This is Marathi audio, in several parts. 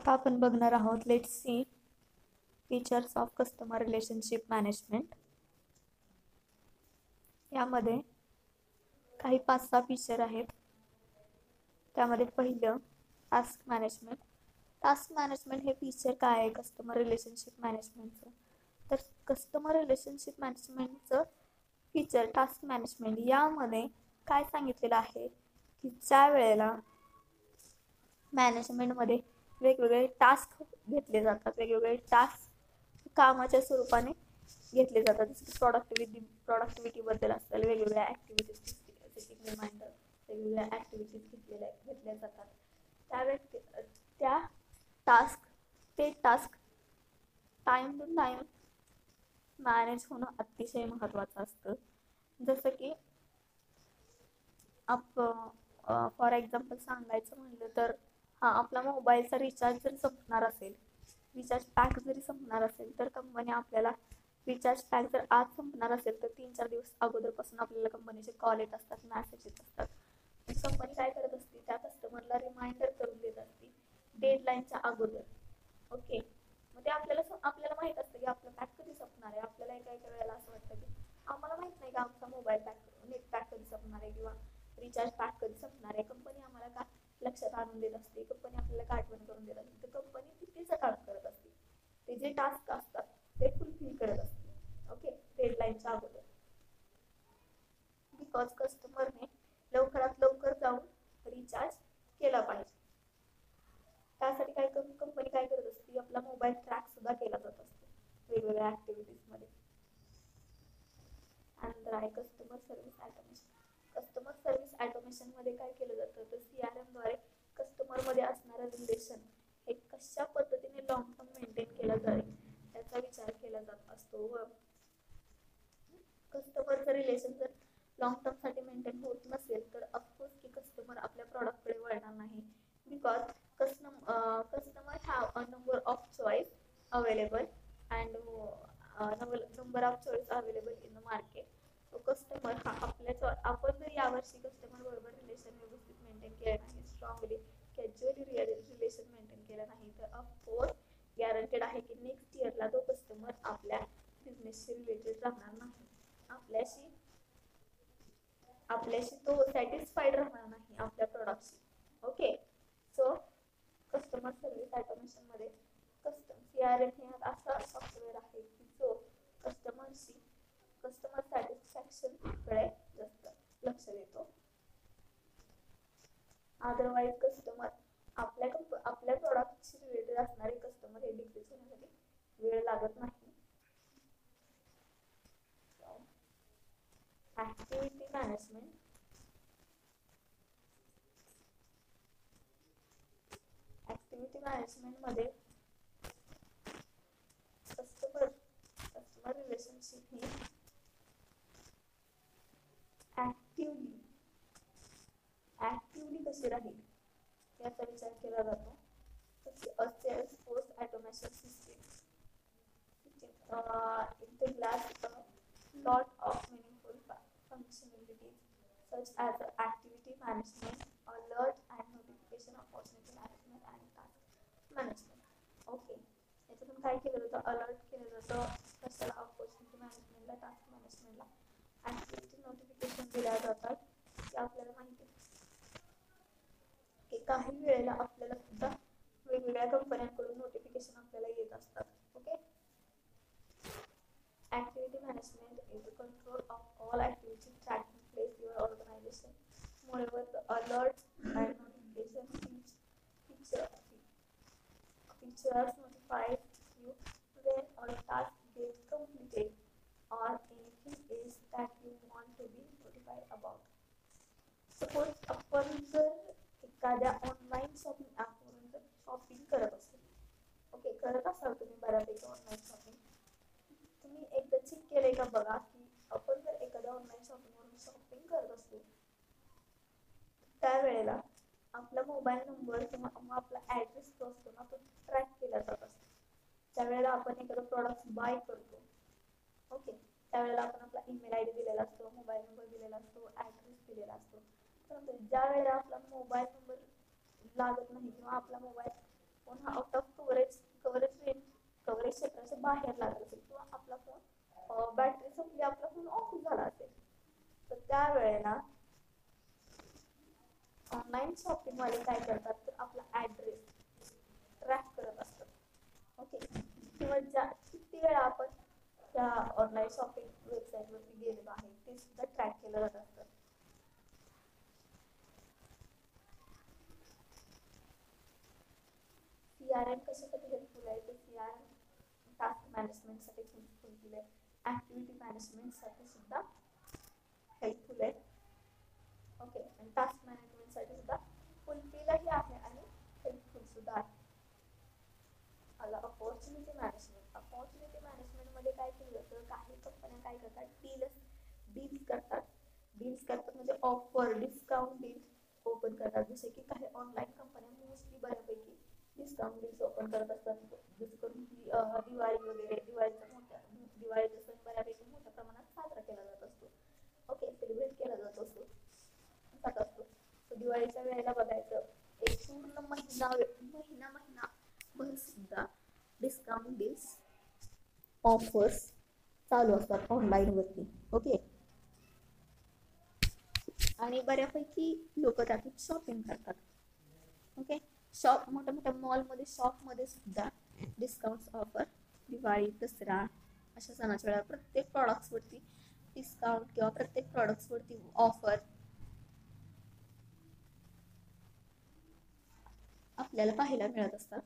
आता आपण बघणार आहोत let's see features of customer relationship management. यामध्ये काही 5-6 फीचर आहेत. त्यामध्ये पहिलं टास्क मॅनेजमेंट. टास्क मॅनेजमेंट हे फीचर काय आहे कस्टमर रिलेशनशिप मॅनेजमेंटचं? तर कस्टमर रिलेशनशिप मॅनेजमेंटचं फीचर टास्क मॅनेजमेंट यामध्ये काय सांगितलेलं आहे की ज्या वेळेला मॅनेजमेंटमध्ये वेगवेगळे टास्क घेतले जातात, वेगवेगळे टास्क कामाच्या स्वरूपाने घेतले जातात. जसं प्रोडक्टिव्हिटीबद्दल असेल, वेगवेगळ्या ॲक्टिव्हिटीज, सेटिंग रिमाइंडर, वेगवेगळ्या ॲक्टिव्हिटीज घेतल्या जातात. त्या task time to time manage होणं अतिशय महत्त्वाचं असतं. जसं की फॉर एक्झाम्पल सांगायचं म्हणलं तर आपला मोबाईलचा रिचार्ज जर संपणार असेल, रिचार्ज पॅक जरी संपणार असेल, तर कंपनी आपल्याला रिचार्ज पॅक जर आज संपणार असेल तर 3-4 दिवस अगोदरपासून आपल्याला कंपनीचे कॉल येत असतात, मॅसेज येत असतात. कंपनी काय करत असते, त्या कस्टमरला रिमाइंडर करून देत असते डेडलाईनच्या अगोदर. ओके, मग ते आपल्याला माहित असतं की आपलं पॅक कधी संपणार आहे. आपल्याला एका वेळेला असं वाटतं की आम्हाला माहित नाही का आमचा मोबाईल नेट पॅक कधी संपणार आहे किंवा रिचार्ज पॅक कधी संपणार आहे. कंपनी आम्हाला का लक्षात आणून देत असते, कंपनी आपल्याला आठवण करून देत असते. तर कंपनी तिथेच काम करत असते, ते जे टास्क असतात ते फुलफिल करत असते. ओके, डेडलाईनच्या अगोदर. बिकॉज कस्टमरने लवकरात लवकर जाऊन रिचार्ज केला पाहिजे. त्यासाठी कंपनी काय करत असते, आपला मोबाईल ट्रॅक सुद्धा केला जात असतो वेगवेगळ्या ऍक्टिव्हिटीज मध्ये. नंतर आहे customer service automation. Customer service automation मध्ये काय केलं जातं, तर CRM द्वारे कस्टमर मध्ये असणारं रिलेशन हे कशा पद्धतीने लॉंग टर्म मेंटेन केलं जाईल त्याचा विचार केला जात असतो. व कस्टमरचं रिलेशन जर लॉंग टर्म साठी मेंटेन होत नसेल तर ऑफकोर्स की कस्टमर आपल्या प्रॉडक्टकडे वळणार नाही. Because customer have a number of choice available and number of choice available in the market. So customer आपण जर यावर्षी कस्टमर बरोबर रिलेशन व्यवस्थित मेंटेन केलं नाही, स्ट्रॉंगली कॅज्युअली रिलेशन मेंटेन केलं नाही, तर ऑफकोर्स गॅरंटेड आहे की नेक्स्ट इयरला तो कस्टमर आपल्या बिझनेसशी रिलेटेड राहणार नाही, आपल्याशी तो सॅटिस्फाईड राहणार नाही आपल्या प्रोडक्टशी. Okay, so customer service automation मध्ये CRM हे असा सॉफ्टवेअर आहे की जो कस्टमर सॅटिस्फॅक्शन कडे जास्त लक्ष देतो. अदरवाईज कस्टमर आपल्या प्रोडक्टशी रिलेटेड असणारे कस्टमर हे डिक्रीज होण्यासाठी वेळ लागत नाही. Activity management. ऍक्टिव्हिटी मॅनेजमेंट मध्ये कस्टमर रिलेशनशिप ही ऍक्टिव्हली कशी राहील याचा विचार केला जातो. Salesforce automation system integrates a lot of meaningful functionalities such as activity management, alert and notification, opportunity management and task management. Okay, याच्यातून काय केलं जातं, अलर्ट केलं जातं कशाला, ऑपॉर्च्युनिटी मॅनेजमेंटला, टास्क मॅनेजमेंटला, ऍक्टिव्हिटी नोटिफिकेशन दिल्या जातात. ते आपल्याला माहिती आहे की काही वेळेला आपल्याला सुद्धा वेगवेगळ्या कंपन्यांकडून नोटिफिकेशन आपल्याला येत असतात. Okay, activity management is the control of all activity tracking place your organisation. Moreover, the alerts and notification features notifies you when a task gets completed or anything else that you want to be notified about. Suppose आपण जर एखाद्या ऑनलाईन शॉपिंग ॲपवरून जर शॉपिंग करत असेल, ओके, करत असाल तुम्ही बऱ्यापैकी ऑनलाईन शॉपिंग, तुम्ही एकदा चेक केलंय का बघा की आपण जर एखाद्या ऑनलाईन शॉपिंगवरून शॉपिंग करत असतो त्यावेळेला आपला मोबाईल नंबर किंवा आपला ऍड्रेस जो असतो ना तो ट्रॅक केला जात असतो. त्यावेळेला आपण एखादं प्रॉडक्ट बाय करतो, ओके, त्यावेळेला आपण आपला ईमेल ID दिलेला असतो, मोबाईल नंबर दिलेला असतो, ऍड्रेस दिलेला असतो. परंतु ज्या वेळेला आपला मोबाईल नंबर लागत नाही किंवा आपला मोबाईल फोन हा आउट ऑफ कव्हरेज क्षेत्राच्या बाहेर लागत असेल किंवा आपला फोन बॅटरी संपली, आपला फोन ऑफ झाला असेल, तर त्यावेळेला ऑनलाईन शॉपिंग वाले काय करतात तर आपला ऍड्रेस ट्रॅक करत असतात. ओके, किंवा किती वेळा आपण त्या ऑनलाईन शॉपिंग वेबसाईटवरती गेलेलो आहे ते सुद्धा ट्रॅक केलं जात असतं. CRM कशासाठी हेल्पफुल आहे तर CRM टास्क मॅनेजमेंटसाठी हेल्पफुल आहे, ऍक्टिव्हिटी मॅनेजमेंटसाठी सुद्धा हेल्पफुल आहे. ओके, आणि टास्क मॅनेजमेंटसाठी सुद्धा फुलफिलही आहे आणि हेल्पफुल सुद्धा आहे. आला अपॉर्च्युनिटी मॅनेजमेंट मध्ये काय केलं जातं, काही कंपन्या काय करतात डील्स करतात म्हणजे ऑफर डिस्काउंट डील ओपन करतात. जसे की काही ऑनलाईन कंपन्या मोस्टली बऱ्यापैकी डिस्काउंट डील्स ओपन करत असतात. जसं करून दिवाळी वगैरे, दिवाळीचा सण बऱ्यापैकी मोठ्या प्रमाणात साजरा केला जात असतो. ओके, सेलिब्रेट केला जात असतो. तर दिवाळीच्या वेळेला बघायचं एक पूर्ण महिना भर सुद्धा डिस्काउंट डील्स ऑफर्स चालू असतात ऑनलाईन वरती. ओके, आणि बऱ्यापैकी लोक त्यातून शॉपिंग करतात. ओके, मोठ्या मोठ्या मॉलमध्ये शॉपमध्ये सुद्धा डिस्काउंट ऑफर, दिवाळी दसरा अशा सणाच्या वेळेला प्रत्येक प्रॉडक्ट्स वरती डिस्काउंट किंवा प्रत्येक प्रॉडक्ट्स वरती ऑफर आपल्याला पाहायला मिळत असतात.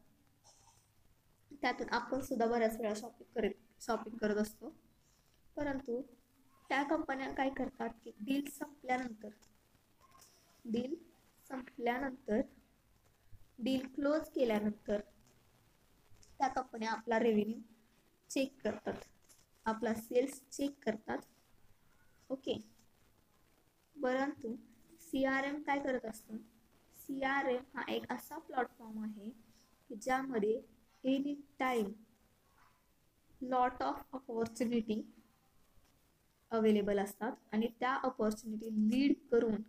त्यातून आपण सुद्धा बऱ्याच वेळा शॉपिंग करत असतो. परंतु त्या कंपन्या काय करतात की डील संपल्यानंतर डील क्लोज केल्यानंतर त्या कंपन्या आपला रेव्हेन्यू चेक करतात, आपला सेल्स चेक करतात. ओके, परंतु CRM काय करत असतं, CRM हा एक असा प्लॅटफॉर्म आहे की ज्यामध्ये any time lot of opportunity available असतात आणि त्या अपॉर्च्युनिटी लीड करून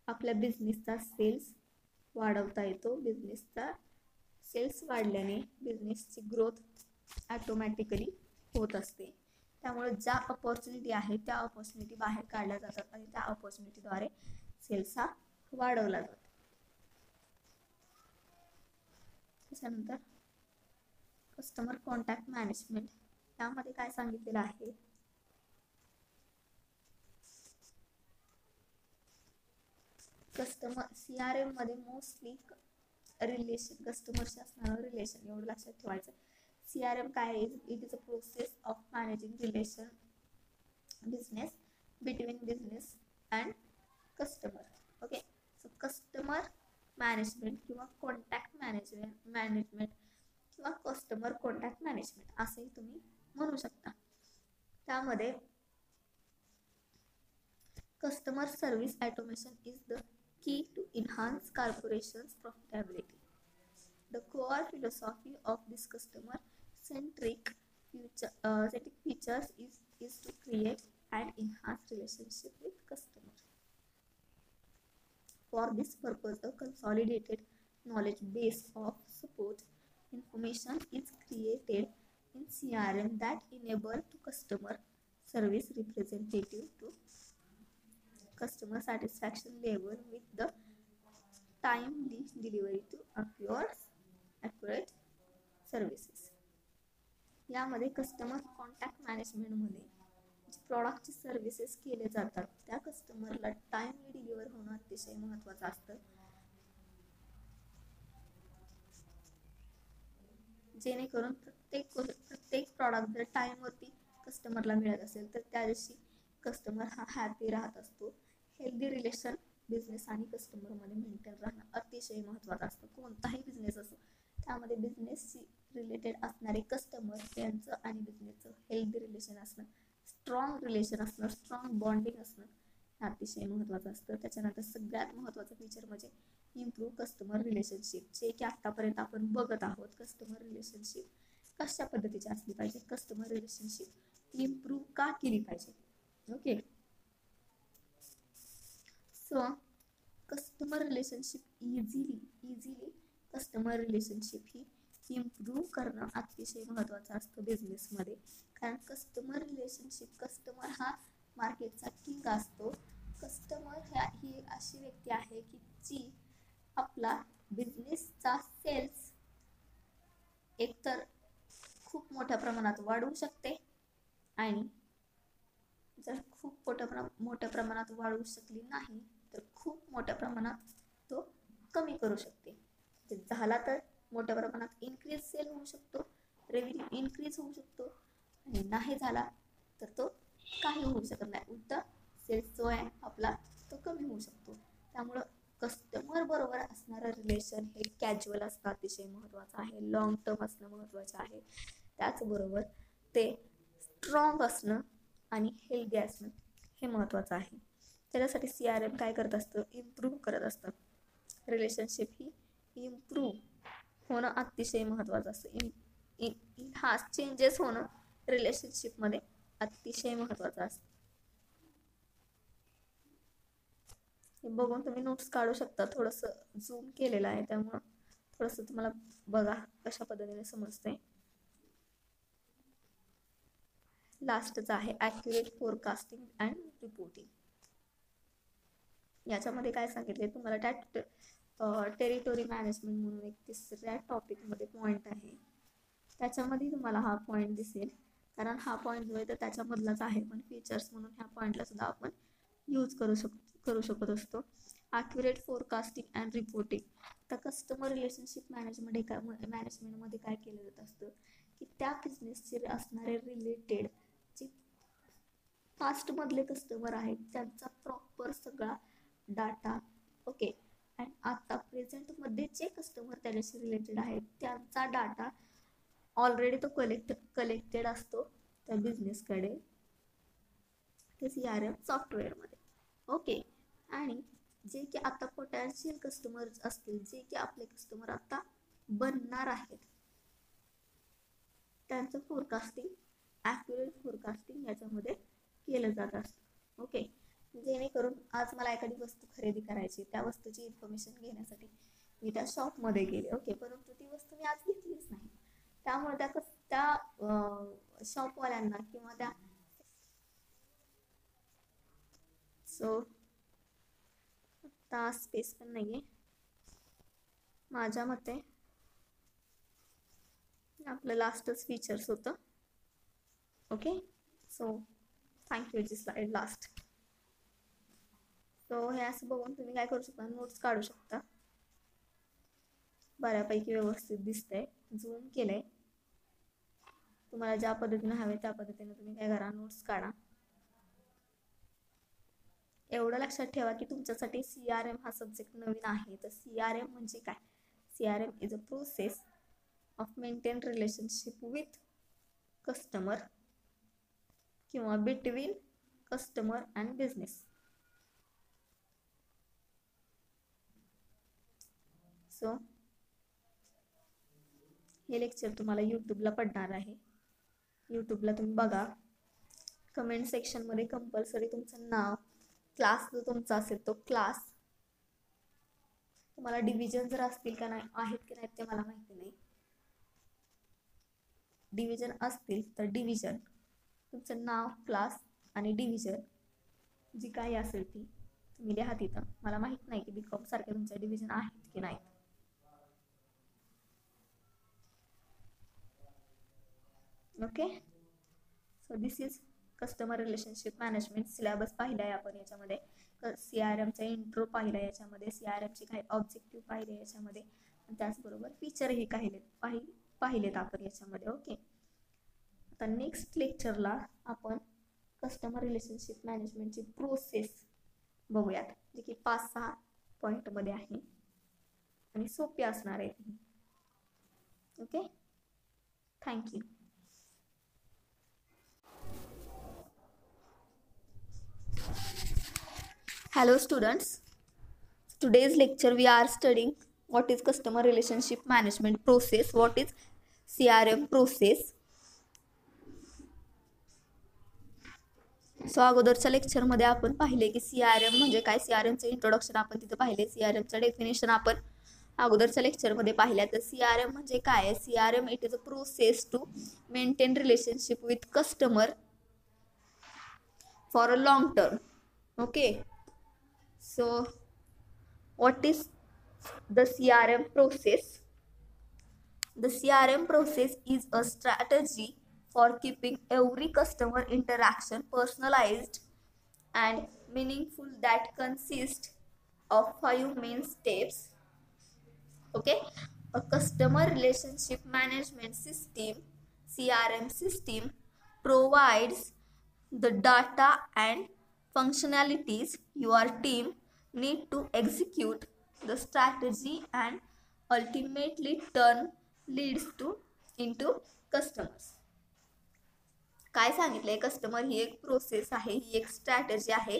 आपल्या बिझनेसचा सेल्स वाढवता येतो. बिझनेसचा सेल्स वाढल्याने बिझनेसची ग्रोथ ऑटोमॅटिकली होत असते. त्यामुळे ज्या अपॉर्च्युनिटी आहे त्या अपॉर्च्युनिटी बाहेर काढल्या जातात आणि त्या अपॉर्च्युनिटीद्वारे सेल्स हा वाढवला जातो. त्याच्यानंतर कस्टमर कॉन्टॅक्ट मॅनेजमेंट, त्यामध्ये काय सांगितलेलं आहे, CRM मध्ये मोस्टली कस्टमरशी असणारं रिलेशन एवढं लक्षात ठेवायचं. CRM काय आहे, it is a process of managing relation business between business and customer. Okay, so customer management किंवा कॉन्टॅक्ट मॅनेजमेंट किंवा कस्टमर कॉन्टॅक्ट मॅनेजमेंट असंही तुम्ही म्हणू शकता. त्यामध्ये customer service automation is the key to enhance corporations' profitability. The core philosophy of this customer-centric features is to create and enhance relationship with customers. For this purpose, a consolidated knowledge base of support information is created in CRM that enable to customer service representative to customer satisfaction level with the timely delivery to accurate services. यामध्ये कस्टमर कॉन्टॅक्ट मॅनेजमेंटमध्ये प्रॉडक्टचे सर्व्हिसेस केले जातात त्या कस्टमरला टाइमली डिलिव्हर होणं अतिशय महत्त्वाचं असतं. जेणेकरून प्रत्येक प्रॉडक्ट जर टाइमवरती कस्टमरला मिळत असेल तर त्या दिवशी कस्टमर हा हॅपी राहत असतो. हेल्दी रिलेशन बिझनेस आणि कस्टमरमध्ये मेंटेन राहणं अतिशय महत्त्वाचं असतं. कोणताही बिझनेस असो त्यामध्ये बिझनेसशी रिलेटेड असणारे कस्टमर यांचं आणि बिझनेसचं हेल्दी रिलेशन असणं, स्ट्रॉंग रिलेशन असणं, स्ट्रॉंग बॉन्डिंग असणं हे अतिशय महत्त्वाचं असतं. त्याच्यानंतर सगळ्यात महत्त्वाचं फीचर म्हणजे इम्प्रूव्ह कस्टमर रिलेशनशिप, जे की आतापर्यंत आपण बघत आहोत. कस्टमर रिलेशनशिप कशा पद्धतीची असली पाहिजे, कस्टमर रिलेशनशिप इम्प्रूव्ह का केली पाहिजे. Okay, so customer relationship easily customer relationship ही इम्प्रूव्ह करणं अतिशय महत्त्वाचं असतं बिझनेसमध्ये. कारण कस्टमर रिलेशनशिप, कस्टमर हा मार्केटचा किंग असतो. कस्टमर ही अशी व्यक्ती आहे की जी आपला बिझनेसचा सेल्स एकतर खूप मोठ्या प्रमाणात वाढवू शकते आणि जर खूप मोठ्या प्रमाणात वाढवू शकली नाही तर खूप मोठ्या प्रमाणात तो कमी करू शकते. झाला तर मोठ्या प्रमाणात इन्क्रीज सेल होऊ शकतो, रेव्हेन्यू इन्क्रीज होऊ शकतो, आणि नाही झाला तर तो काही होऊ शकत नाही, उलट सेल्स जो आहे आपला तो कमी होऊ शकतो. त्यामुळं कस्टमर बरोबर असणारं रिलेशन हे कॅज्युअल असणं अतिशय महत्त्वाचं आहे, लॉंग टर्म असणं महत्त्वाचं आहे. त्याचबरोबर ते स्ट्रॉंग असणं आणि हेल्दी असणं हे महत्त्वाचं आहे. त्याच्यासाठी CRM काय करत असतं, इम्प्रूव्ह करत असतं. रिलेशनशिप ही इम्प्रूव्ह होणं अतिशय महत्त्वाचं असतं. हा चेंजेस होणं रिलेशनशिपमध्ये अतिशय महत्त्वाचं असतं. हे बघून तुम्ही नोट्स काढू शकता. थोडंसं झूम केलेलं आहे त्यामुळं थोडंसं तुम्हाला बघा कशा पद्धतीने समजते. लास्टच आहे ॲक्युरेट फोरकास्टिंग अँड रिपोर्टिंग. याच्यामध्ये काय सांगितले तुम्हाला, टेरिटोरी मॅनेजमेंट म्हणून एक तिसऱ्या टॉपिकमध्ये पॉईंट आहे. त्याच्यामध्ये तुम्हाला हा पॉईंट दिसेल, कारण हा पॉईंट जो आहे तर त्याच्यामधलाच आहे, पण फीचर्स म्हणून ह्या पॉईंटला सुद्धा आपण यूज करू शकत असतो. Accurate forecasting and reporting. तर कस्टमर रिलेशनशिप मॅनेजमेंटमध्ये काय केलं जात असतं की त्या बिझनेसचे असणारे रिलेटेड जे पास्टमधले कस्टमर आहेत त्यांचा प्रॉपर सगळा डाटा, ओके, अँड आता प्रेझेंटमध्ये जे कस्टमर त्याच्याशी रिलेटेड आहेत त्यांचा डाटा ऑलरेडी तो कलेक्टेड असतो त्या बिझनेसकडे, ते CRM सॉफ्टवेअरमध्ये. ओके, आणि जे की आता पोटॅन्शियल कस्टमर्स असतील, जे की आपले कस्टमर आता बनणार आहेत, त्यांचं फोरकास्टिंग, ॲक्युरेट फोरकास्टिंग याच्यामध्ये केलं जात असतं. ओके, जेणेकरून आज मला एखादी वस्तू खरेदी करायची, त्या वस्तूची इन्फॉर्मेशन घेण्यासाठी मी त्या शॉपमध्ये गेले, ओके, परंतु ती वस्तू मी आज घेतलीच नाही. त्यामुळे त्या शॉपवाल्यांना किंवा त्या आता स्पेस पण नाही आहे माझ्या मते, आपलं लास्टच फीचर्स होतं. Okay, so thank you. जी स्लाइड लास्ट. सो हे असं बघून तुम्ही काय करू शकता, नोट्स काढू शकता. बऱ्यापैकी व्यवस्थित दिसतंय, झूम केलंय. तुम्हाला ज्या पद्धतीने हवे त्या पद्धतीने तुम्ही काय करा, नोट्स काढा. एवढं लक्षात ठेवा की तुमच्यासाठी CRM हा सब्जेक्ट नवीन आहे. तर CRM म्हणजे काय, CRM is a process of maintain relationship with customer किंवा between customer and business. So हे लेक्चर तुम्हाला यूट्यूबला पडणार आहे. यूट्यूबला तुम्ही बघा. कमेंट सेक्शनमध्ये कंपल्सरी तुमचं नाव, क्लास जो तुमचा असेल तो क्लास, तुम्हाला डिव्हिजन जर असतील का नाही, आहेत की नाहीत ते मला माहिती नाही. डिव्हिजन असतील तर डिव्हिजन, तुमचं नाव, क्लास आणि डिव्हिजन जी काही असेल ती तुम्ही लिहा तिथं. मला माहित नाही की BCom सारखे तुमचं डिव्हिजन आहेत की नाही. Okay, so this is customer relationship management. Syllabus पाहिला आहे आपण याच्यामध्ये, CRMचा इंट्रो पाहिला आहे याच्यामध्ये, CRMचे काही ऑब्जेक्टिव्ह पाहिले याच्यामध्ये, आणि त्याचबरोबर फीचरही पाहिलेत आपण याच्यामध्ये. ओके, आता नेक्स्ट लेक्चरला आपण कस्टमर रिलेशनशिप मॅनेजमेंटची प्रोसेस बघूयात, जे की 5-6 पॉईंटमध्ये आहे आणि सोपी असणार आहे. Okay, thank you. Hello students, today's lecture we are studying what is customer relationship management process, what is CRM process. So अगोदरच्या लेक्चरमध्ये आपण पाहिले की CRM म्हणजे काय, CRMचं इंट्रोडक्शन आपण तिथं पाहिले, CRMचं डेफिनेशन आपण अगोदरच्या लेक्चरमध्ये पाहिल्या तर CRM म्हणजे काय आहे. CRM it is a process to maintain relationship with customer for a long term. Okay, so what is the CRM process? The CRM process is a strategy for keeping every customer interaction personalized and meaningful that consists of 5 main steps. Okay, a customer relationship management system, CRM system, provides the data and functionalities your team need to execute the strategy and ultimately turn leads to into customers. काय सांगितलंय, कस्टमर ही एक प्रोसेस आहे, ही एक स्ट्रॅटेजी आहे.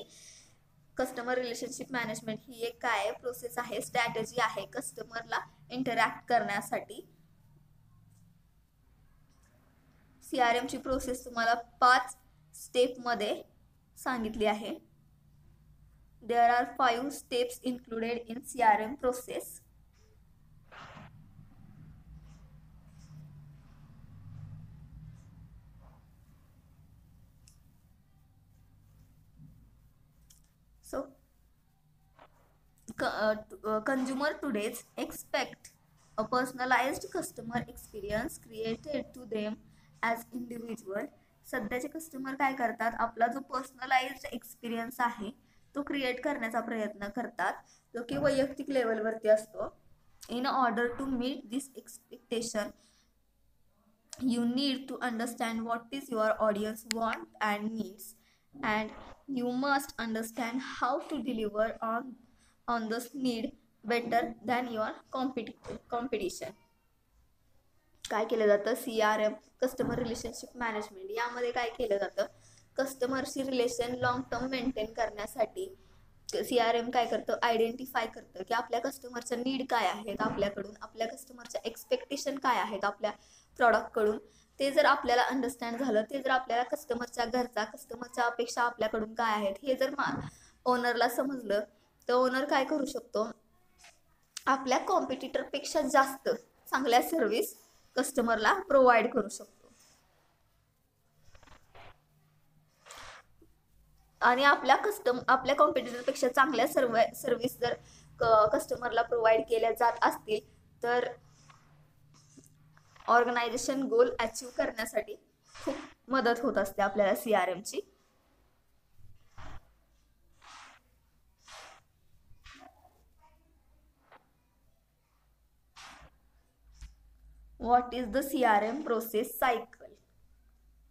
कस्टमर रिलेशनशिप मॅनेजमेंट ही एक काय प्रोसेस आहे, स्ट्रॅटेजी आहे कस्टमरला इंटरॅक्ट करण्यासाठी. CRM ची प्रोसेस तुम्हाला 5 स्टेपमध्ये सांगितली आहे. There are 5 steps included in CRM process. So consumer today's expect a personalized customer experience created to them as individual. सध्याचे कस्टमर काय करतात, आपला जो पर्सनलाइज्ड एक्सपिरियन्स आहे तो क्रिएट करण्याचा प्रयत्न करतात, जो की वैयक्तिक लेवलवरती असतो. In order to meet this expectation you need to understand what is your audience want and needs, and you must understand how to deliver on this need better than your competition. काय केलं जातं, CRM कस्टमर रिलेशनशिप मॅनेजमेंट यामध्ये काय केलं जातं, कस्टमरशी रिलेशन लॉंग टर्म मेंटेन करण्यासाठी CRM काय करतं, आयडेंटिफाय करतं की आपल्या कस्टमरच्या नीड काय आहेत आपल्याकडून, आपल्या कस्टमरच्या एक्सपेक्टेशन काय आहेत आपल्या प्रॉडक्टकडून. ते जर आपल्याला अंडरस्टँड झालं, ते जर आपल्याला कस्टमरच्या घरचा कस्टमरच्या अपेक्षा आपल्याकडून काय आहेत हे जर ओनरला समजलं, तर ओनर काय करू शकतो, आपल्या कॉम्पिटिटरपेक्षा जास्त चांगल्या सर्व्हिस कस्टमरला प्रोव्हाइड करू शकतो. आणि आपल्या कॉम्पिटिटरपेक्षा चांगल्या सर्व्हिस जर कस्टमरला प्रोव्हाइड केल्या जात असतील तर ऑर्गनायझेशन गोल अचीव करण्यासाठी खूप मदत होत असते आपल्याला CRM ची. What is the CRM process cycle?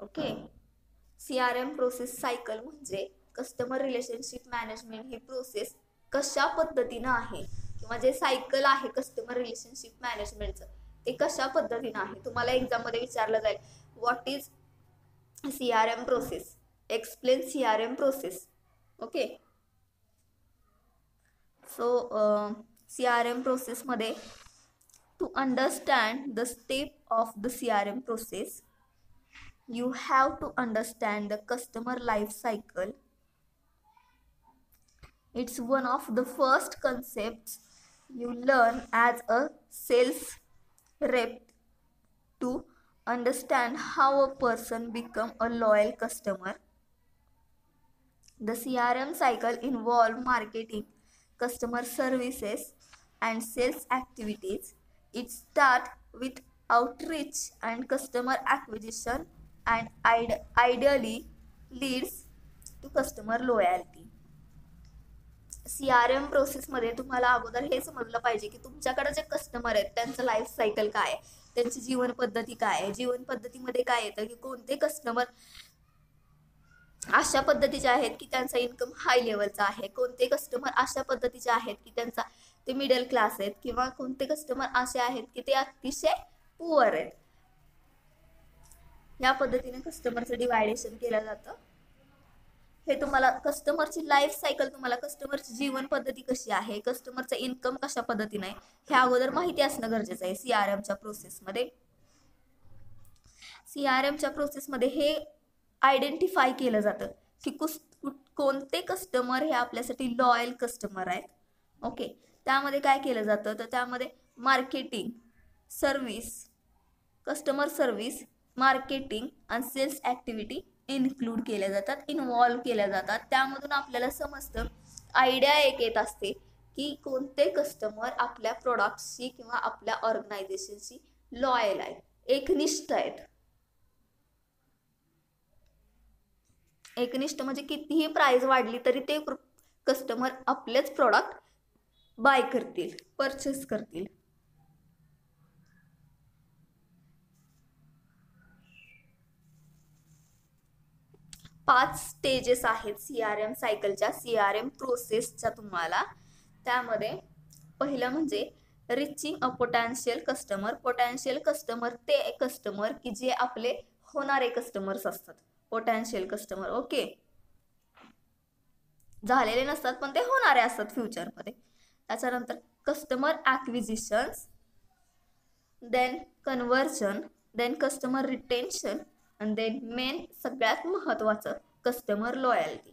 Okay, CRM process cycle म्हणजे कस्टमर रिलेशनशिप मॅनेजमेंट ही प्रोसेस कशा पद्धतीनं आहे, किंवा जे सायकल आहे कस्टमर रिलेशनशिप मॅनेजमेंटचं ते कशा पद्धतीनं आहे. तुम्हाला एक्झाम मध्ये विचारलं जाईल, what is CRM process, explain CRM process. Okay, so CRM process मध्ये to understand the step of the CRM process, you have to understand the customer life cycle. It's one of the first concepts you learn as a sales rep to understand how a person become a loyal customer. The CRM cycle involve marketing, customer services, and sales activities. It starts with outreach and customer acquisition and ideally leads to customer loyalty. CRM प्रोसेसमध्ये तुम्हाला अगोदर हे समजलं पाहिजे की तुमच्याकडे जे कस्टमर आहेत त्यांचं लाईफ सायकल काय आहे, त्यांची जीवन पद्धती काय आहे. जीवन पद्धतीमध्ये काय येतं की कोणते कस्टमर अशा पद्धतीचे आहेत की त्यांचा इन्कम हाय लेवलचा आहे, कोणते कस्टमर अशा पद्धतीचे आहेत की त्यांचा ते मिडल क्लास आहेत, किंवा कोणते कस्टमर असे आहेत की ते अतिशय पुअर आहेत. या पद्धतीने कस्टमरचं डिवायडेशन केलं जातं. हे तुम्हाला कस्टमरची लाईफ सायकल, तुम्हाला कस्टमरची जीवन पद्धती कशी आहे, कस्टमरचा इन्कम कशा पद्धतीने आहे हे अगोदर माहिती असणं गरजेचं आहे. CRMच्या प्रोसेसमध्ये CRMच्या प्रोसेसमध्ये हे आयडेंटिफाय केलं जातं की कोणते कस्टमर हे आपल्यासाठी लॉयल कस्टमर आहेत. ओके, त्यामध्ये काय केलं जातं तर त्यामध्ये marketing, service, customer service, marketing आणि सेल्स ॲक्टिव्हिटी इन्क्लूड केल्या जातात, इन्व्हॉल्व केल्या जातात. त्यामधून आपल्याला समजतं, आयडिया एक येत असते की कोणते कस्टमर आपल्या प्रोडक्ट्सशी किंवा आपल्या ऑर्गनायझेशनशी लॉयल आहेत, एकनिष्ठ आहेत. एकनिष्ठ म्हणजे कितीही प्राइस वाढली तरी ते कस्टमर आपलेच प्रोडक्ट बाय करतील, परचेस करतील. पाच स्टेजेस आहेत CRM सायकलच्या, CRM प्रोसेसच्या तुम्हाला. त्यामध्ये पहिलं म्हणजे रिचिंग अ पोटेन्शियल कस्टमर. पोटेन्शियल कस्टमर ते कस्टमर की जे आपले होणारे कस्टमर्स असतात, पोटेन्शियल कस्टमर. ओके, झालेले नसतात पण ते होणारे असतात फ्युचरमध्ये. त्याच्यानंतर customer acquisitions, then conversion, then customer retention आणि देन मेन सगळ्यात महत्त्वाचं कस्टमर लॉयल्टी.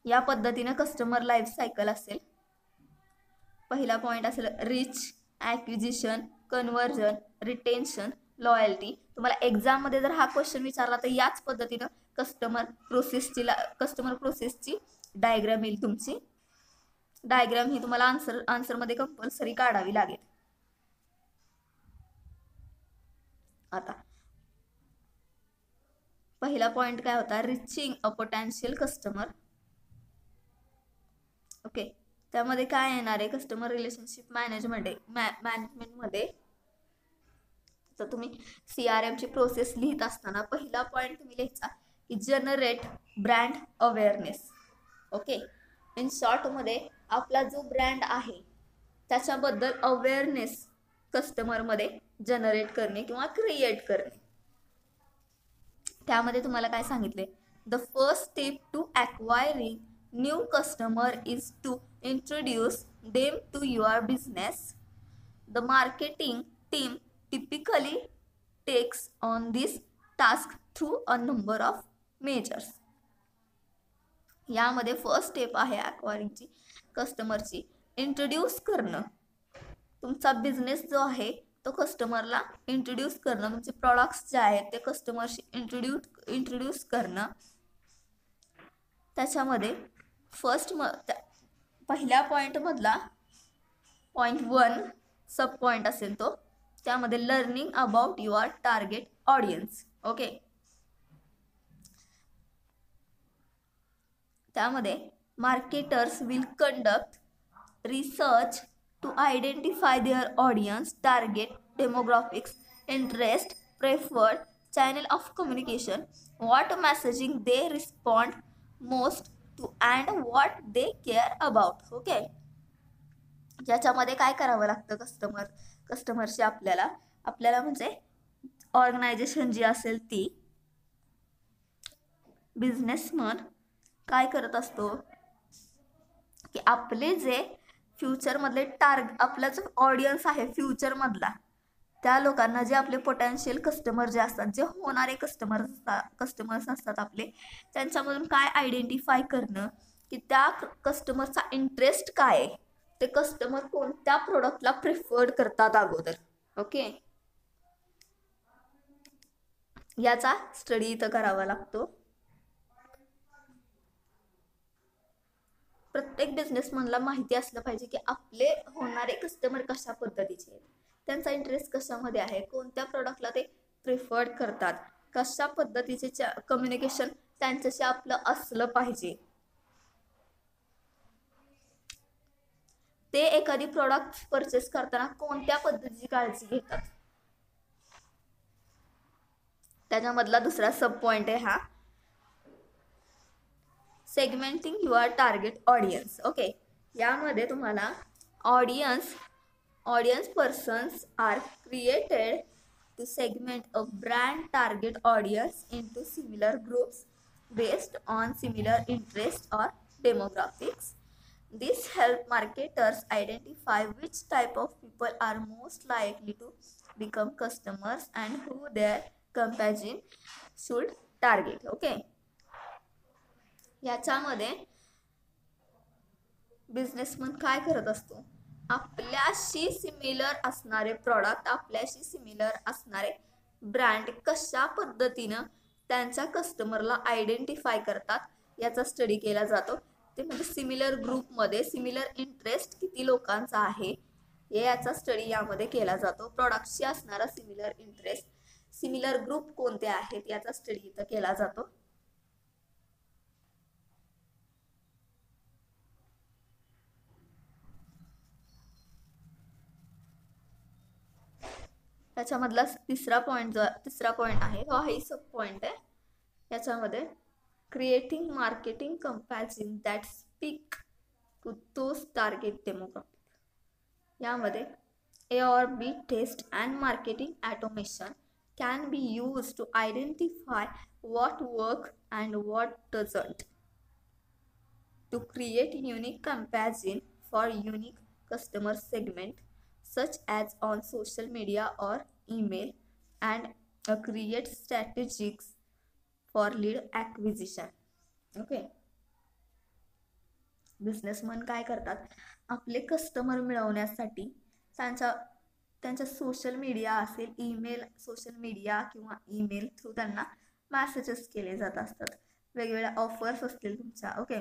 या पद्धतीनं कस्टमर लाईफ सायकल असेल. पहिला पॉईंट असेल rich, acquisition, conversion, retention, loyalty. तुम्हाला एक्झाममध्ये जर हा क्वेश्चन विचारला तर याच पद्धतीनं कस्टमर प्रोसेसची डायग्राम येईल तुमची. डायग्राम ही तुम्हाला आन्सरमध्ये कंपल्सरी काढावी लागेल. आता पहिला पॉइंट काय होता, रिचिंग अ पोटेन्शियल कस्टमर. ओके, त्यामध्ये काय येणार आहे, कस्टमर रिलेशनशिप मॅनेजमेंटमध्ये तर तुम्ही CRM ची प्रोसेस लिहित असताना पहिला पॉइंट तुम्ही लिहायचा की generate brand awareness. Okay, in शॉर्टमध्ये आपला जो ब्रँड आहे त्याच्याबद्दल अवेअरनेस कस्टमरमध्ये जनरेट करणे किंवा क्रिएट करणे. त्यामध्ये तुम्हाला काय सांगितले, the first step to acquiring new customer is to introduce them to your business. The marketing team typically takes on this task through a number of measures. यामध्ये फर्स्ट स्टेप आहे ॲक्वायरिंगची, कस्टमरची इंट्रोड्यूस करणं. तुमचा बिझनेस जो आहे तो कस्टमरला इंट्रोड्यूस करणं, तुमचे प्रॉडक्ट्स जे आहेत ते कस्टमरशी इंट्रोड्यूस करणं. त्याच्यामध्ये पहिल्या पॉईंटमधला पॉईंट 1 सब पॉईंट असेल तो, त्यामध्ये learning about your target audience. Okay, त्यामध्ये marketers will conduct research to identify their audience, target demographics, interest, preferred channel of communication, what messaging they respond most to and what they care about. Okay, याच्यामध्ये काय करावं लागतं कस्टमरशी आपल्याला म्हणजे ऑर्गनायझेशन जी असेल ती, बिझनेसमन काय करत असतो की आपले जे फ्युचरमधले आपला जो ऑडियन्स आहे फ्युचरमधला, त्या लोकांना जे आपले पोटेन्शियल कस्टमर जे असतात, जे होणारे कस्टमर्स असतात आपले, त्यांच्यामधून काय आयडेंटिफाय करणं की त्या कस्टमरचा इंटरेस्ट काय आहे, ते कस्टमर कोणत्या प्रोडक्टला प्रिफर्ड करतात अगोदर. ओके, याचा स्टडी इथं करावा लागतो. प्रत्येक बिझनेसमॅनला माहिती असलं पाहिजे की आपले होणारे कस्टमर कशा पद्धतीचे आहेत, त्यांचा इंटरेस्ट कशामध्ये आहे, कोणत्या प्रोडक्टला ते प्रिफर्ड करतात, कशा पद्धतीचे कम्युनिकेशन त्यांच्याशी आपलं असलं पाहिजे, ते एखादी प्रोडक्ट परचेस करताना कोणत्या पद्धतीची काळजी घेतात. त्याच्यामधला दुसरा सब पॉइंट आहे हा segmenting your target audience. Okay, यामध्ये तुम्हाला audience persons are created to segment a brand target audience into similar groups based on similar interest और demographics. This help marketers identify which type of people are most likely to become customers and who their campaign should target. Okay, याच्यामध्ये बिझनेसमन काय करत असतो, आपल्याशी सिमिलर असणारे प्रॉडक्ट, आपल्याशी सिमिलर असणारे ब्रँड कशा पद्धतीनं त्यांच्या कस्टमरला आयडेंटिफाय करतात याचा स्टडी केला जातो. ते म्हणजे सिमिलर ग्रुपमध्ये सिमिलर इंटरेस्ट किती लोकांचा आहे याचा स्टडी यामध्ये केला जातो. प्रॉडक्टशी असणारा सिमिलर इंटरेस्ट, सिमिलर ग्रुप कोणते आहेत याचा स्टडी इथं केला जातो. त्याच्यामधला तिसरा पॉइंट आहे, हा ही सब पॉइंट आहे. याच्यामध्ये creating marketing comparison that speak to those target demographic. यामध्ये A or B test and marketing automation can be used to identify what works and what doesn't, to create unique comparison for unique customer segment such as on social media or email, and create strategies for lead acquisition. Okay. Businessman काय करतात, आपले कस्टमर मिळवण्यासाठी त्यांच्या सोशल मीडिया असेल, ईमेल, सोशल मीडिया किंवा ईमेल थ्रू त्यांना मेसेजेस केले जात असतात. वेगवेगळ्या ऑफर्स असतील तुमच्या, ओके,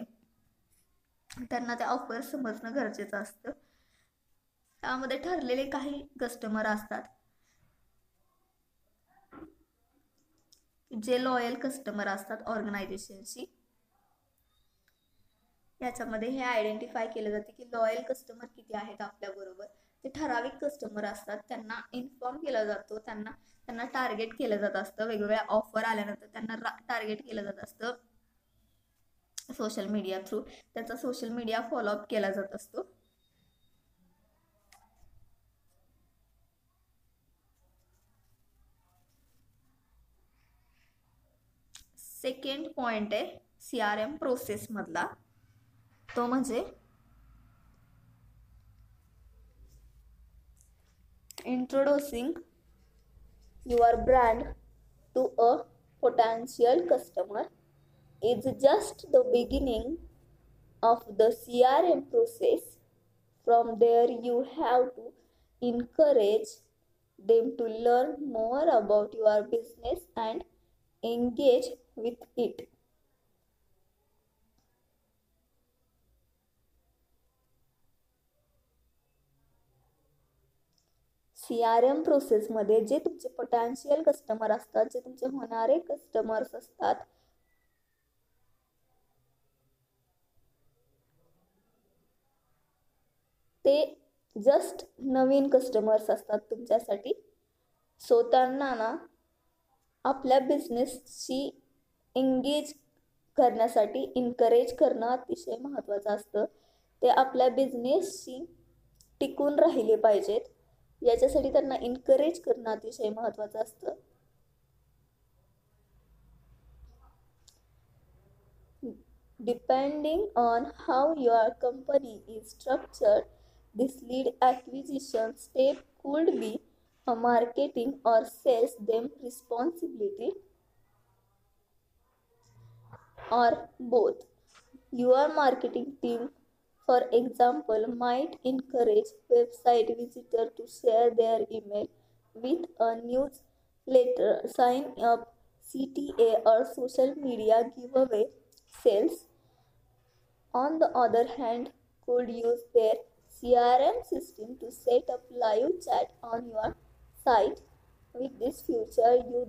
त्यांना त्या ऑफर समजणं गरजेचं असतं. त्यामध्ये ठरलेले काही कस्टमर असतात जे लॉयल कस्टमर असतात ऑर्गनायझेशनशी. याच्यामध्ये हे आयडेंटिफाय केलं जाते की लॉयल कस्टमर किती आहेत आपल्याबरोबर. ते ठराविक कस्टमर असतात, त्यांना इन्फॉर्म केला जातो, त्यांना टार्गेट केलं जात असतं. वेगवेगळ्या ऑफर आल्यानंतर त्यांना टार्गेट केलं जात असतं सोशल मीडिया थ्रू. त्याचा सोशल मीडिया फॉलोअप केला जात असतो. सेकंड पॉइंट आहे CRM प्रोसेस मधला, तो म्हणजे introducing your brand to a potential customer is just the beginning of the CRM process. From there you have to encourage them to learn more about your business and engage with it. CRM प्रोसेसमध्ये जे तुमचे पोटेन्शियल कस्टमर असतात, जे तुमचे होणारे कस्टमर्स असतात, ते जस्ट नवीन कस्टमर्स असतात तुमच्यासाठी. सो त्यांना ना आपल्या बिझनेसशी एंगेज करण्यासाठी इन्करेज करणं अतिशय महत्त्वाचं असतं. ते आपल्या बिझनेसशी टिकून राहिले पाहिजेत याच्यासाठी त्यांना इन्करेज करणं अतिशय महत्त्वाचं असतं. Depending on how your company is structured, this lead acquisition step could be a marketing or sales them responsibility, or both. Your marketing team, for example, might encourage website visitors to share their email with a newsletter, sign up CTA, or social media giveaway. Sales, on the other hand, could use their CRM system to set up live chat on your site. With this feature, you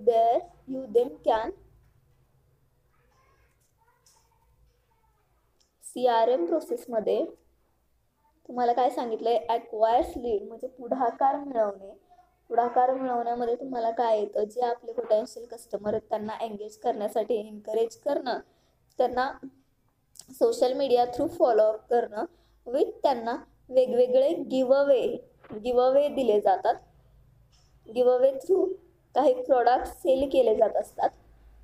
then can CRM प्रोसेसमध्ये तुम्हाला काय सांगितलंय, ॲक्वायर्स लीड म्हणजे पुढाकार मिळवणे. पुढाकार मिळवण्यामध्ये तुम्हाला काय येतं, जे आपले पोटेन्शियल कस्टमर आहेत त्यांना एंगेज करण्यासाठी एनकरेज करणं, त्यांना सोशल मीडिया थ्रू फॉलोअप करणं, विथ त्यांना वेगवेगळे गिवअवे दिले जातात. गिवअवे थ्रू काही प्रोडक्ट सेल केले जात असतात.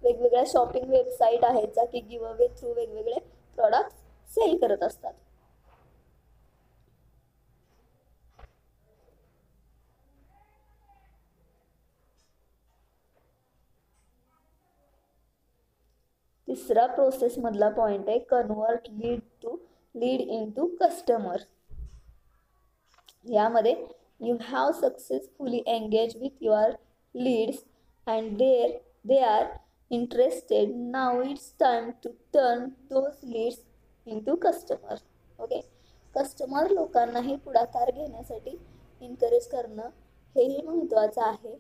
वेगवेगळ्या शॉपिंग वेबसाईट आहेत ज्या की गिवअवे थ्रू वेगवेगळे प्रोडक्ट सेल करत असतात. तिसरा प्रोसेस मधला पॉइंट आहे convert lead to lead into customer. यामध्ये you have successfully engaged with your leads and they are interested. Now it's time to turn those leads into customer. Okay, customer लोकांनाही पुढाकार घेण्यासाठी इनकरेज करणं हेही महत्त्वाचं आहे.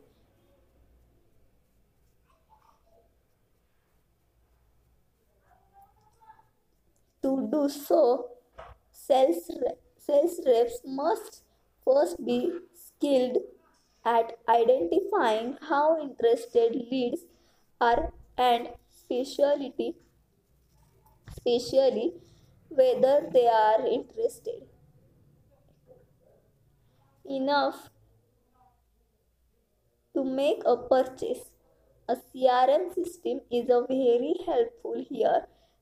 To do so, sales reps must first be skilled at identifying how interested leads are and especially whether they are interested enough to make a purchase. A CRM system is a very helpful here.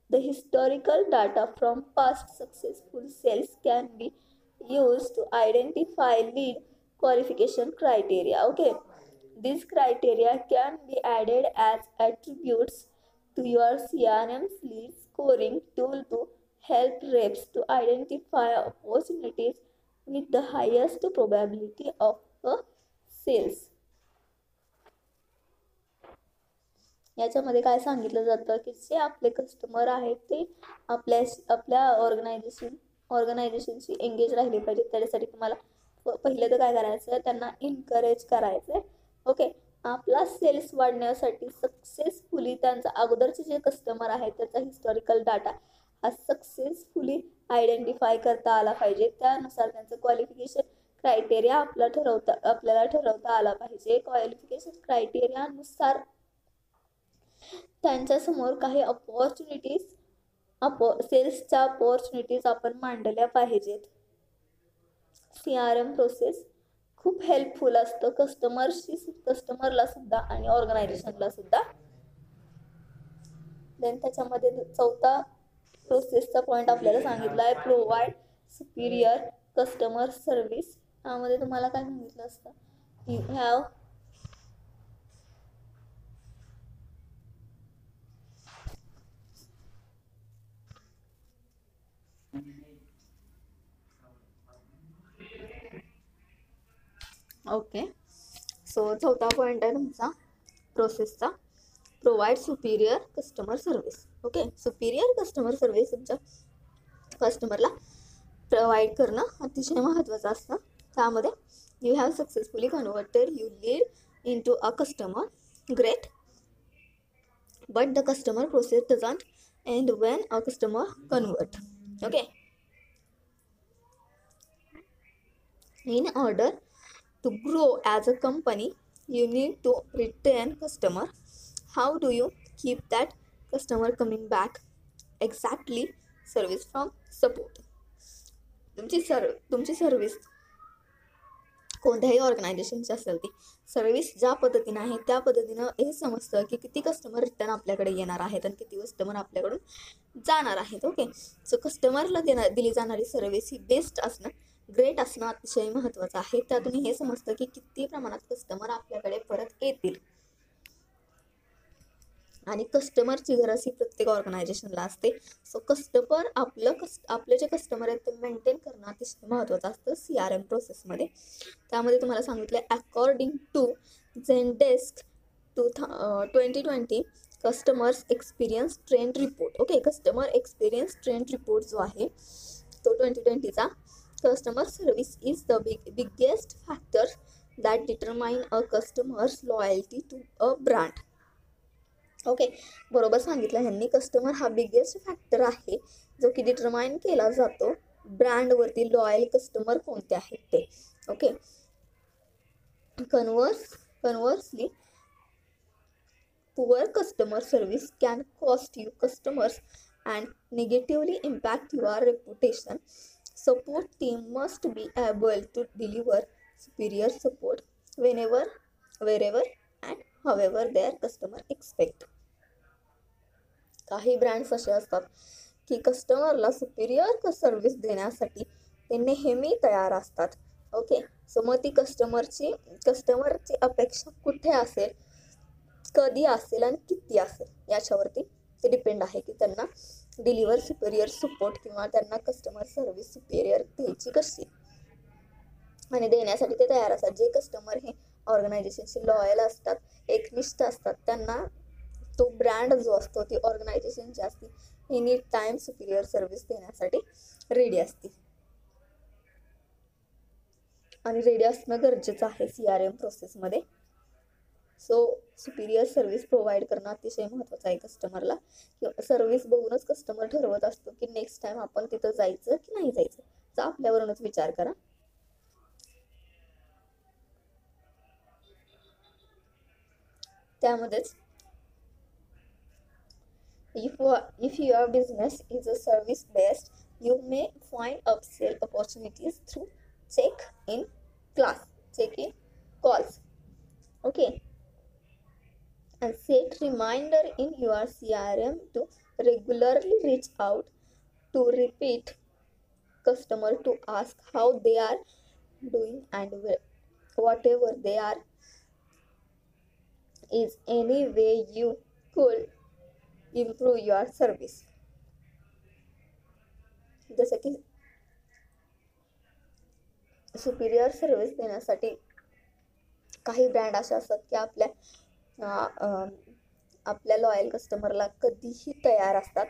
The historical data from past successful sales can be used to identify lead qualification criteria. Okay, these criteria can be added as attributes to your CRM's lead scoring tool to help reps to identify opportunities with the highest probability of a sales. याच्यामध्ये काय सांगितलं जातं की जे आपले कस्टमर आहेत ते आपल्या ऑर्गनायझेशनशी एंगेज राहिले पाहिजे. त्याच्यासाठी तुम्हाला पहिलं तर काय करायचं, त्यांना इनकरेज करायचं. ओके, आपला सेल्स वाढण्यासाठी सक्सेसफुली त्यांचा अगोदरचे जे कस्टमर आहेत त्याचा हिस्टॉरिकल डाटा हा सक्सेसफुली आयडेंटिफाय करता आला पाहिजे. त्यानुसार त्यांचं क्वालिफिकेशन क्रायटेरिया आपल्याला ठरवता आला पाहिजे. क्वालिफिकेशन क्रायटेरियानुसार त्यांच्यासमोर काही सेल्सच्या अपॉर्च्युनिटीज आपण मांडल्या पाहिजेत. CRM प्रोसेस खूप हेल्पफुल असतं कस्टमरला सुद्धा आणि ऑर्गनायझेशनला सुद्धा. देन त्याच्यामध्ये चौथा प्रोसेसचा पॉईंट आपल्याला सांगितला आहे प्रोव्हाइड सुपिरियर कस्टमर सर्व्हिस. यामध्ये तुम्हाला काय सांगितलं असतं, यू हॅव ओके. सो चौथा पॉईंट आहे तुमचा प्रोसेसचा provide superior customer service. Okay, superior customer service तुमच्या कस्टमरला प्रोव्हाइड करणं अतिशय महत्त्वाचं असतं. त्यामध्ये you have successfully converted you lead into a customer. Great, but the customer process doesn't end when a customer convert. Okay, in order to grow as a company you need to retain customer. How do you keep that customer coming back? Exactly, service from support. तुमची सर्व्हिस कोणत्याही ऑर्गनायझेशनची असेल ती सर्व्हिस ज्या पद्धतीनं आहे त्या पद्धतीनं हे समजतं की किती कस्टमर रिटर्न आपल्याकडे येणार आहेत आणि किती कस्टमर आपल्याकडून जाणार आहेत. ओके, सो कस्टमरला दिली जाणारी सर्व्हिस ही बेस्ट असणं, ग्रेट असणं अतिशय महत्त्वाचं आहे. त्यातून हे समजतं की किती प्रमाणात कस्टमर आपल्याकडे परत येतील. आणि कस्टमरची गरज ही प्रत्येक ऑर्गनायझेशनला असते. सो कस्टमर आपले जे कस्टमर आहेत ते मेंटेन करणं अतिशय महत्त्वाचं असतं CRM प्रोसेसमध्ये. त्यामध्ये तुम्हाला सांगितलं according to Zendesk 2020 customers experience trend report. Okay, customer experience trend report जो आहे तो 2020चा customer service is the biggest factor that determine a customer's loyalty to a brand. Okay, बरोबर सांगितलं ह्यांनी. कस्टमर हा बिगेस्ट फॅक्टर आहे जो की डिटरमाइन केला जातो ब्रँडवरती लॉयल कस्टमर कोणते आहेत ते. Okay, conversely poor customer service can cost you customers and negatively impact your reputation. Support team must be able to deliver superior support whenever, wherever and however their customer expect. काही ब्रँड्स असे असतात की कस्टमरला सुपिरियर सर्व्हिस देण्यासाठी ते नेहमी तयार असतात. ओके, सो मग ती कस्टमरची अपेक्षा कुठे असेल, कधी असेल आणि किती असेल याच्यावरती ते डिपेंड आहे की त्यांना डिलिव्हर सुपेरियर सपोर्ट किंवा त्यांना कस्टमर सर्व्हिस सुपेरियर द्यायची कशी आणि देण्यासाठी ते तयार असतात. जे कस्टमर हे ऑर्गनायझेशनशी लॉयल असतात, एकनिष्ठ असतात, त्यांना तो ब्रँड जो असतो, ती ऑर्गनायझेशन जी असते एनी टाइम सुपिरियर सर्व्हिस देण्यासाठी रेडी असते आणि रेडी असणं गरजेचं आहे CRM प्रोसेसमध्ये. सो सुपिरियर सर्व्हिस प्रोव्हाइड करणं अतिशय महत्त्वाचं आहे कस्टमरला. किंवा सर्व्हिस बघूनच कस्टमर ठरवत असतो की नेक्स्ट टाइम आपण तिथं जायचं की नाही जायचं, तर आपल्यावरूनच विचार करा. त्यामध्येच if your business is a service based, you may find upsell opportunities through check-in calls. Okay, and set reminder in your CRM to regularly reach out to repeat customer to ask how they are doing and whatever they are is any way you could improve your service. जसं की सुपिरियर सर्व्हिस देण्यासाठी काही ब्रँड असे असतात की आपल्या लॉयल कस्टमरला कधीही तयार असतात.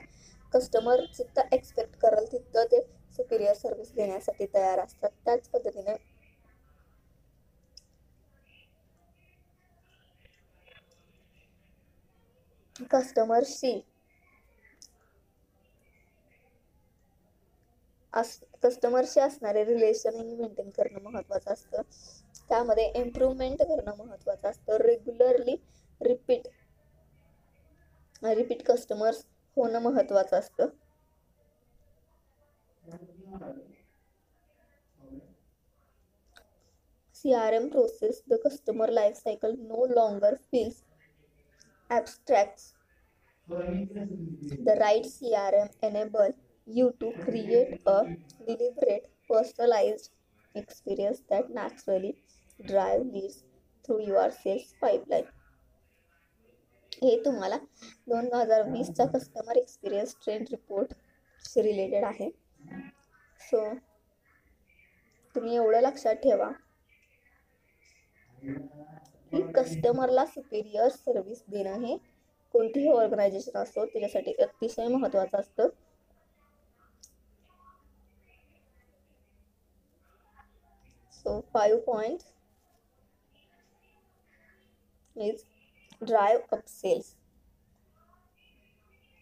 कस्टमर जिथं एक्सपेक्ट करेल तिथं ते सुपिरियर सर्व्हिस देण्यासाठी तयार असतात. त्याच पद्धतीने कस्टमरशी असणारे रिलेशनही मेंटेन करणं महत्त्वाचं असतं. त्यामध्ये इम्प्रूव्हमेंट करणं महत्त्वाचं असतं. रेग्युलरली रिपीट कस्टमर्स होणं महत्त्वाचं असतं. CRM process, the customer life cycle no longer feels abstract. The right CRM enable you to create a deliberate, personalized experience that naturally drive leads through your sales pipeline. हे तुम्हाला 2020चा customer experience trend report related आहे. सो तुम्ही एवढं लक्षात ठेवा की कस्टमरला सुपिरियर सर्व्हिस देणं हे कोणतीही ऑर्गनायझेशन असतो त्याच्यासाठी अतिशय महत्त्वाचं असतं. So 5 points is drive up sales.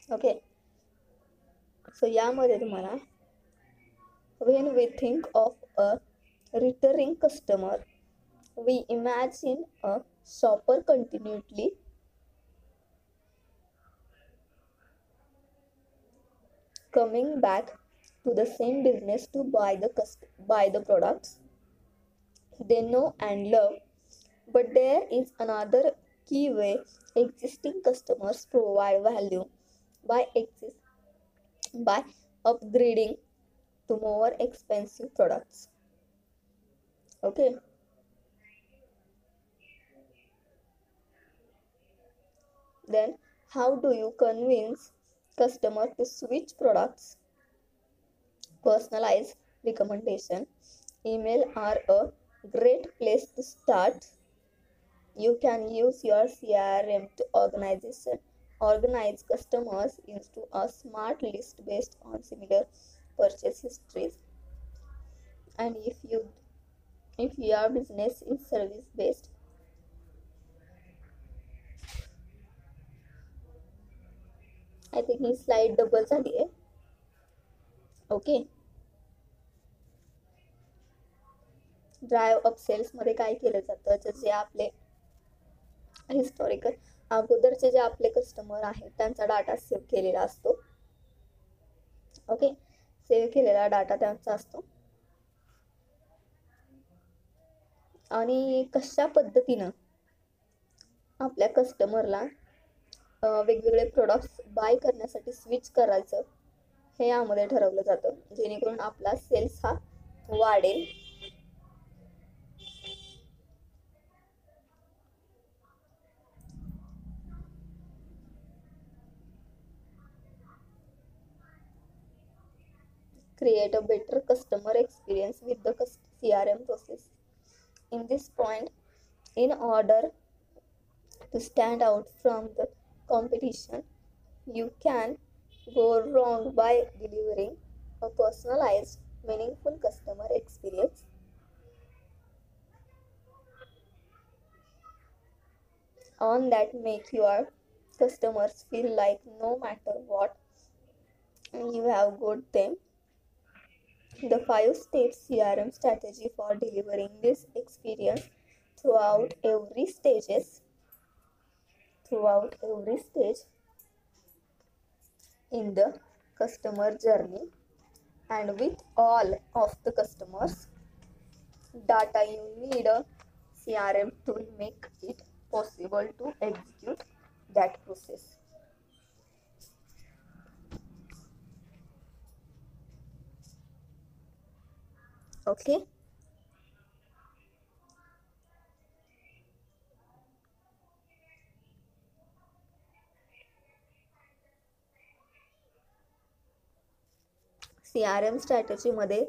Okay. So यामध्ये तुम्हाला when we think of a returning customer, we imagine a shopper continually coming back to the same business to buy the products they know and love. But there is another key way existing customers provide value by upgrading to more expensive products. Okay. Then how do you convince customer to switch products? Personalized recommendation email are a great place to start. You can use your CRM to organize customers into a smart list based on similar purchase histories. And if your business is service based, I think he slide double झाली आहे. ओके. ड्राईव्ह अप सेल्स मध्ये काय केलं जातं, जे आपले हिस्टॉरिकल अगोदरचे जे आपले कस्टमर आहेत त्यांचा डाटा सेव्ह केलेला असतो. ओके. सेव्ह केलेला डाटा त्यांचा असतो आणि कशा पद्धतीनं आपल्या कस्टमरला वेगवेगळे प्रोडक्ट्स बाय करण्यासाठी स्विच करायचं हे यामध्ये ठरवलं जातं, जेणेकरून आपला सेल्स हा वाढेल. create a better customer experience with the CRM process. In this point, in order to stand out from the competition, you can go wrong by delivering a personalized, meaningful customer experience on that make your customers feel like no matter what you have got them. The 5-step CRM strategy for delivering this experience throughout every stages throughout every stage in the customer journey and with all of the customers data. You need a CRM tool make it possible to execute that process. Okay. CRM स्ट्रॅटेजीमध्ये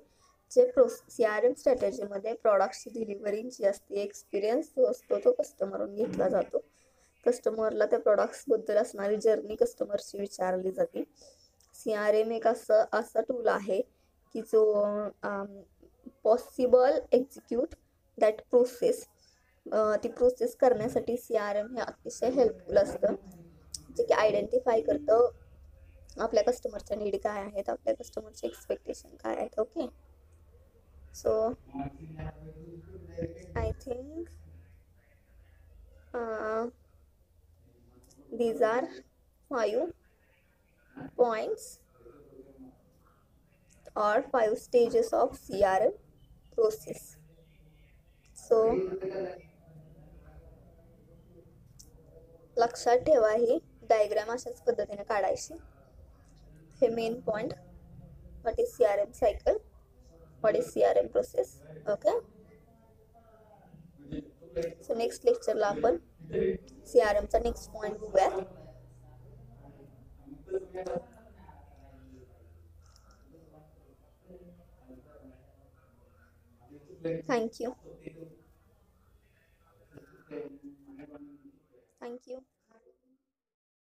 CRM स्ट्रॅटेजीमध्ये प्रॉडक्टची डिलिव्हरी जी असते, एक्सपिरियन्स जो असतो तो कस्टमरहून घेतला जातो. कस्टमरला त्या प्रॉडक्ट्सबद्दल असणारी जर्नी कस्टमरची विचारली जाते. CRM एक असा टूल आहे की जो पॉसिबल एक्झिक्यूट दॅट प्रोसेस, ती प्रोसेस करण्यासाठी CRM हे अतिशय हेल्पफुल असतं, जे की आयडेंटिफाय करतं आपल्या कस्टमरच्या नीड काय आहेत, आपल्या कस्टमरचे एक्सपेक्टेशन काय आहेत. Okay, so I think these are 5 points or 5 stages of CRM process. So लक्षात ठेवा, ही डायग्राम अशाच पद्धतीने काढायची. हे main point, what is CRM cycle, what is CRM process. Okay, so next लेक्चरला आपण CRMचा नेक्स्ट पॉइंट बघूयात. थँक्यू.